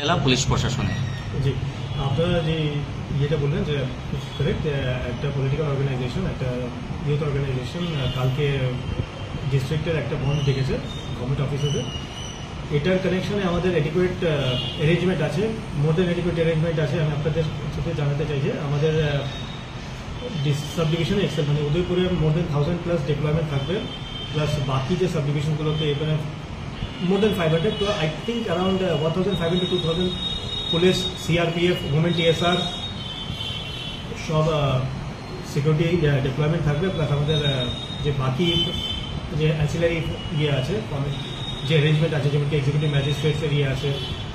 জেলা পুলিশ প্রশাসনের। জি, আপনারা যে ইয়েটা বললেন যে কারেক্ট, একটা পলিটিক্যাল অর্গানাইজেশন, একটা ইউথ অর্গানাইজেশন কালকে ডিস্ট্রিক্টের একটা বন্ধ ডেকেছে গভর্নমেন্ট অফিসেদের। এটার কানেকশনে আমাদের এডিকুয়েট অ্যারেঞ্জমেন্ট আছে, মোর দেন এডিকুয়েট অ্যারেঞ্জমেন্ট আছে। আমি আপনাদের সাথে জানাতে চাই যে আমাদের সাব ডিভিশনে এক্সেল মানে উদয়পুরে মোর দেন 1000+ ডিপ্লয়মেন্ট থাকবে, প্লাস বাকি যে সাব ডিভিশনগুলোতে এখানে more than 500, so I think around 1,500 to 2,000 police, CRPF, women TSR সব সিকিউরিটি ডিপ্লয়মেন্ট থাকবে। প্লাস আমাদের যে বাকি যে অ্যান্সিলারি ইয়ে আছে, যে অ্যারেঞ্জমেন্ট আছে, যেমন কি এক্সিকিউটিভ ম্যাজিস্ট্রেটসের ইয়ে আছে,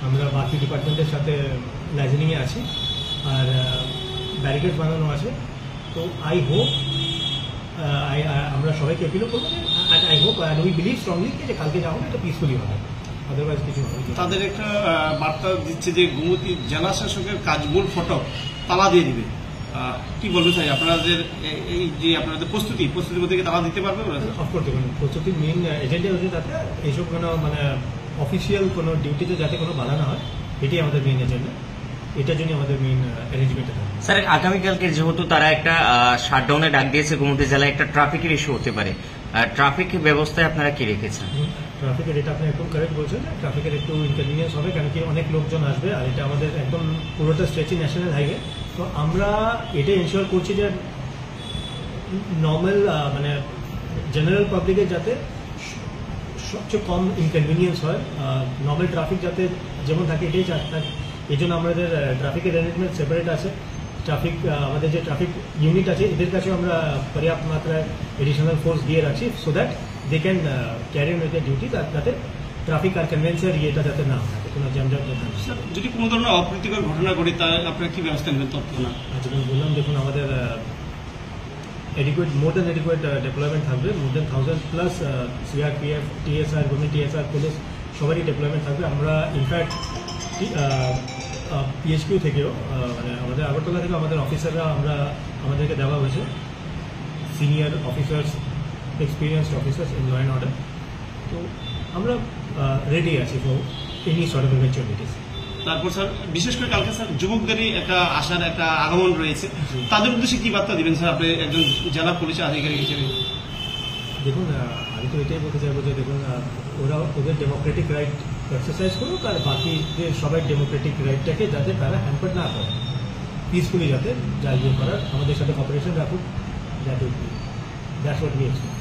আমরা বাকি ডিপার্টমেন্টের সাথে লাইজেনিংয়ে আছি, আর ব্যারিকেড বানানো আছে। তো আই হোপ আমরা সবাইকে অ্যাপিলও করবো, I hope and we believe strongly যে কালকে যা হবে এটা পিসফুলি হবে, আদারওয়াইজ কিছু হবে। তাদের একটা বার্তা দিচ্ছে যে গোমতী জেলা শাসকের কাজমূল ফটক তালা দিয়ে দিবে, কি বলবে স্যার? আপনাদের এই যে আপনাদের প্রস্তুতির মধ্যে তালা দিতে পারবে? অফকোর্স দেখুন, প্রস্তুতির মেইন এজেন্ডা হচ্ছে যাতে এইসব কোনো মানে অফিসিয়াল কোনো ডিউটিতে যাতে কোনো বাধা না হয়, এটাই আমাদের মেইন এজেন্ডা, এটার জন্য আমাদের মেইন অ্যারেঞ্জমেন্ট থাকে। স্যার, আগামীকালকে যেহেতু তারা একটা শাটডাউনে ডাক দিয়েছে, গোমতী জেলায় একটা ট্রাফিকের ইস্যু হতে পারে, ট্রাফিক ব্যবস্থায় আপনারা কি রেখেছেন? ট্রাফিকের এটা আপনি একদম কারেক্ট বলছেন, ট্রাফিকের একটু ইনকনভিনিয়েন্স হবে, কারণ কি অনেক লোকজন আসবে, আর এটা আমাদের একদম পুরোটা স্ট্রেচই ন্যাশনাল হাইওয়ে। তো আমরা এটা এনশিওর করছি যে নর্মাল মানে জেনারেল পাবলিকের যাতে সবচেয়ে কম ইনকনভিনিয়েন্স হয়, নর্মাল ট্রাফিক যাতে যেমন থাকে এটাই চাই। এই জন্য আমাদের ট্রাফিকের অ্যারেঞ্জমেন্ট সেপারেট আছে। ট্রাফিক আমাদের যে ট্রাফিক ইউনিট আছে এদের কাছেও আমরা পর্যাপ্ত মাত্রায় এডিশনাল ফোর্স দিয়ে রাখছি, so that they can carry on with the duty, যাতে ট্রাফিক আর কনভেন্সের ইয়েটা যাতে না থাকে, কোনো জ্যামজাট যাতে না। যদি কোনো ধরনের অপ্রীতিকর ঘটনা ঘটে তা আপনারা কি ব্যবস্থা নেবেন তৎক্ষণাৎ? যেমন বললাম, দেখুন আমাদের মোর দেন এডিকুয়েট ডিপ্লয়মেন্ট থাকবে, মোর দেন 1000+ CRPF, TSR, government TSR, police সবারই ডিপ্লয়মেন্ট থাকবে। আমরা ইনফ্যাক্ট পিএইচকিউ থেকেও মানে আমাদের আগরতলা থেকে আমাদের অফিসাররা আমাদেরকে দেওয়া হয়েছে, senior officers, experienced officers in law and order. তো আমরা রেডি আছি for any sort of eventualities. তারপর স্যার, বিশেষ করে কালকে স্যার যুবকদেরই একটা আসার একটা আগমন রয়েছে, তাদের উদ্দেশ্যে কি বার্তা দিবেন স্যার আপনি একজন জেলা পুলিশ আধিকারিক হিসেবে? দেখুন, আমি তো এটাই বলতে চাইবো যে দেখুন, ওরা ওদের ডেমোক্রেটিক রাইট এক্সারসাইজ করুক, আর বাকি যে সবাই ডেমোক্রেটিক রাইটটাকে যাতে তারা হ্যাম্পার না করে, পিসফুলি যাতে যা ইয়ে করার আমাদের সাথে কপারেশন রাখুক, দ্যাটস হোয়াট উই এক্সপেক্ট।